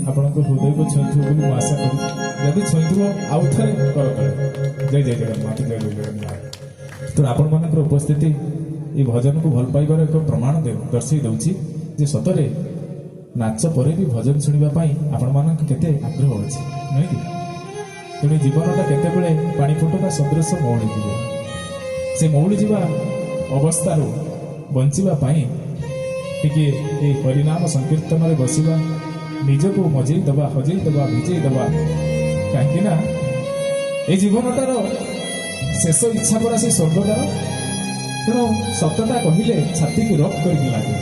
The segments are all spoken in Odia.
ଆପଣଙ୍କ ହୃଦୟକୁ ଛୁଇଁଥିବ ବୋଲି ମୁଁ ଆଶା କରୁଛି। ଯଦି ଛୁଇଁଥିବ ଆଉ ଥରେ କର ଜୟ ଜୟ ଜଗନ୍ନାଥ, ଜୟ ଜୟ ଜଗନ୍ନାଥ। ତ ଆପଣମାନଙ୍କର ଉପସ୍ଥିତି ଏ ଭଜନକୁ ଭଲ ପାଇବାର ଏକ ପ୍ରମାଣ ଦର୍ଶାଇ ଦେଉଛି ଯେ ସତରେ ନାଚ ପରେ ବି ଭଜନ ଶୁଣିବା ପାଇଁ ଆପଣମାନଙ୍କ କେତେ ଆଗ୍ରହ ଅଛି, ନୁହେଁ କି? ତେଣୁ ଜୀବନଟା କେତେବେଳେ ପାଣି ଫୁଟକା ସଦୃଶ ମଉଳି ଯିବ। ସେ ମଉଳି ଯିବା ଅବସ୍ଥାରୁ ବଞ୍ଚିବା ପାଇଁ ଟିକେ ଏ ହରିନାମ ସଂକୀର୍ତ୍ତନରେ ବସିବା, ନିଜକୁ ମଜେଇ ଦେବା, ହଜେଇ ଦେବା, ଭିଜେଇ ଦେବା। କାହିଁକି ନା ଏ ଜୀବନଟାର ଶେଷ ଇଚ୍ଛା ପରା ସେ ସ୍ୱର୍ଗଟାର। ତେଣୁ ସତଟା କହିଲେ ଛାତିକୁ ରକ୍ କରିକି ଲାଗେ।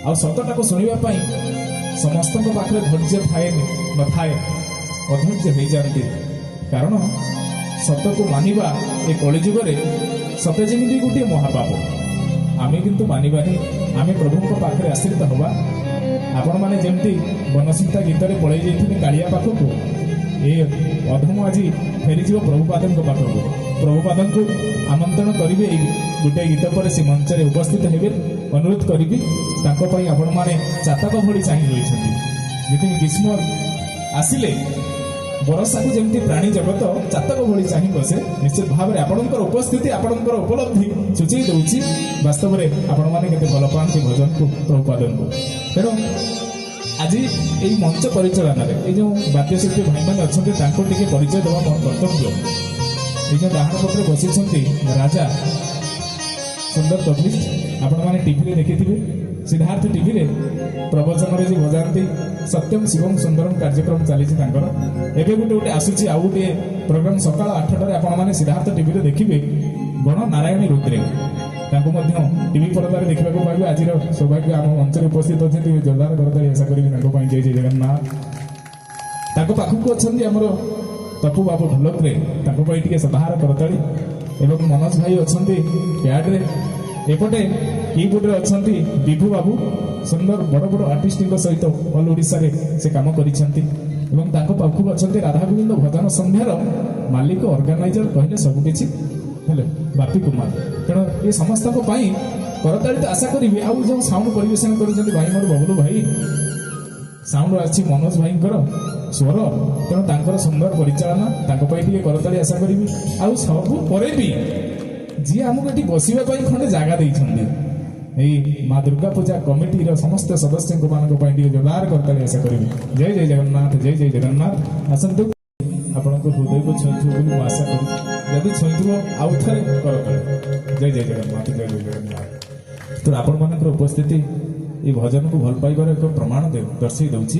ଆଉ ସତଟାକୁ ଶୁଣିବା ପାଇଁ ସମସ୍ତଙ୍କ ପାଖରେ ଧୈର୍ଯ୍ୟ ନଥାଏ, ଅଧୈର୍ଯ୍ୟ ହେଇଯାନ୍ତି। କାରଣ ସତକୁ ମାନିବା ଏ କଳିଯୁଗରେ ସତେ ଯେମିତି ଗୋଟିଏ ମହାପାପ। ଆମେ କିନ୍ତୁ ମାନିବାନି, ଆମେ ପ୍ରଭୁଙ୍କ ପାଖରେ ଆଶ୍ରିତ ହେବା। ଆପଣମାନେ ଯେମିତି ବନସୀତା ଗୀତରେ ପଳେଇ ଯାଇଥିଲେ କାଳିଆ ପାଖକୁ, ଏ ଅଧମ ଆଜି ଫେରିଯିବ ପ୍ରଭୁପାଦଙ୍କ ପାଖକୁ। ପ୍ରଭୁପାଦଙ୍କୁ ଆମନ୍ତ୍ରଣ କରିବେ, ଏଇ ଗୋଟିଏ ଗୀତ ପରେ ସେ ମଞ୍ଚରେ ଉପସ୍ଥିତ ହେବେ। ଅନୁରୋଧ କରିବି ତାଙ୍କ ପାଇଁ ଆପଣମାନେ ଚାତକ ଭଳି ଚାହିଁ ରହିଛନ୍ତି। ଯେମିତି ଗ୍ରୀଷ୍ମ ଆସିଲେ ବରଷାକୁ ଯେମିତି ପ୍ରାଣୀ ଜଗତ ଚାତକ ଭଳି ଚାହିଁ ବସେ, ନିଶ୍ଚିତ ଭାବରେ ଆପଣଙ୍କର ଉପସ୍ଥିତି, ଆପଣଙ୍କର ଉପଲବ୍ଧି ସୂଚେଇ ଦେଉଛି ବାସ୍ତବରେ ଆପଣମାନେ କେତେ ଭଲ ପାଆନ୍ତି ଭଜନକୁ, ପ୍ରଭୁପାଦଙ୍କୁ। ତେଣୁ ଆଜି ଏଇ ମଞ୍ଚ ପରିଚାଳନାରେ ଏଇ ଯେଉଁ ବାଦ୍ୟଶିଳ୍ପୀ ଭାଇମାନେ ଅଛନ୍ତି ତାଙ୍କୁ ଟିକେ ପରିଚୟ ଦେବା ମୋର କର୍ତ୍ତବ୍ୟ। ଏଇ ଯେଉଁ ଡାହାଣ ପତ୍ରରେ ବସିଛନ୍ତି ରାଜା ସୁନ୍ଦର ତବଲିଷ୍ଟ, ଆପଣମାନେ ଟିଭିରେ ଦେଖିଥିବେ। ସିଦ୍ଧାର୍ଥ ଟିଭିରେ ପ୍ରବଚନରେ ଯେ ବଜାନ୍ତି ସତ୍ୟମ ଶିବମ ସୁନ୍ଦରମ କାର୍ଯ୍ୟକ୍ରମ ଚାଲିଛି ତାଙ୍କର। ଏବେ ଗୋଟେ ଆସୁଛି ଆଉ ଗୋଟିଏ ପ୍ରୋଗ୍ରାମ ସକାଳ 8ଟାରେ ଆପଣମାନେ ସିଦ୍ଧାର୍ଥ ଟିଭିରେ ଦେଖିବେ। ଗଣ ନାରାୟଣୀ ରୁଦ୍ରେ ତାଙ୍କୁ ମଧ୍ୟ ଟିଭି ପରଦାରେ ଦେଖିବାକୁ ପାଇବେ। ଆଜିର ସୌଭାଗ୍ୟ ଆମ ମଞ୍ଚରେ ଉପସ୍ଥିତ ଅଛନ୍ତି, ଜୋରଦାର କରତାଳି ଆଶା କରିବି ତାଙ୍କ ପାଇଁ। ଜୟ ଜୟ ଜଗନ୍ନାଥ। ତାଙ୍କ ପାଖକୁ ଅଛନ୍ତି ଆମର ତପୁ ବାବୁ ଢୋଲକରେ, ତାଙ୍କ ପାଇଁ ଟିକେ ସଦାହାର କରତାଳି। ଏବଂ ମନୋଜ ଭାଇ ଅଛନ୍ତି ପ୍ୟାଡରେ। ଏପଟେ କିବୋର୍ଡରେ ଅଛନ୍ତି ବିଭୁ ବାବୁ, ସୁନ୍ଦର ବଡ଼ ବଡ଼ ଆର୍ଟିଷ୍ଟଙ୍କ ସହିତ ଅଲ୍ ଓଡ଼ିଶାରେ ସେ କାମ କରିଛନ୍ତି। ଏବଂ ତାଙ୍କ ପାଖକୁ ଅଛନ୍ତି ରାଧାଗୋବିନ୍ଦ ଭଜନ ସନ୍ଧ୍ୟାର ମାଲିକ, ଅର୍ଗାନାଇଜର କହିଲେ ସବୁକିଛି ହେଲେ ବାପି କୁମାର। ତେଣୁ ଏ ସମସ୍ତଙ୍କ ପାଇଁ କରତାଳି ତ ଆଶା କରିବି। ଆଉ ଯେଉଁ ସାଉଣ୍ଡ ପରିବେଷଣ କରୁଛନ୍ତି ଭାଇ ମୋର ବବଲୁ ଭାଇ, ସାଉଣ୍ଡ ଆସିଛି ମନୋଜ ଭାଇଙ୍କର ସ୍ୱର। ତେଣୁ ତାଙ୍କର ସୁନ୍ଦର ପରିଚାଳନା, ତାଙ୍କ ପାଇଁ ଟିକେ କରତାଳି ଆଶା କରିବି। ଆଉ ସବୁ ପରେ ବି ଯିଏ ଆମକୁ ଏଠି ବସିବା ପାଇଁ ଖଣ୍ଡେ ଜାଗା ଦେଇଛନ୍ତି, ଏଇ ମା ଦୁର୍ଗା ପୂଜା କମିଟିର ସମସ୍ତ ସଦସ୍ୟଙ୍କ ମାନଙ୍କ ପାଇଁ ଟିକେ ଜୋରଦାର କରତାଳି ଆଶା କରିବି। ଜୟ ଜୟ ଜଗନ୍ନାଥ, ଜୟ ଜୟ ଜଗନ୍ନାଥ। ଆସନ୍ତୁ, ଆପଣଙ୍କ ହୃଦୟକୁ ଛୁଇଁଥିବ ବୋଲି ମୁଁ ଆଶା କରୁଛି। ଯଦି ଛୁଇଁଥିବ ଆଉ ଥରେ କର ଜୟ ଜୟ ଜଗନ୍ନାଥ, ଜୟ ଜୟ ଜଗନ୍ନାଥ। ତ ଆପଣମାନଙ୍କର ଉପସ୍ଥିତି ଏ ଭଜନକୁ ଭଲ ପାଇବାର ଏକ ପ୍ରମାଣ ଦର୍ଶାଇ ଦେଉଛି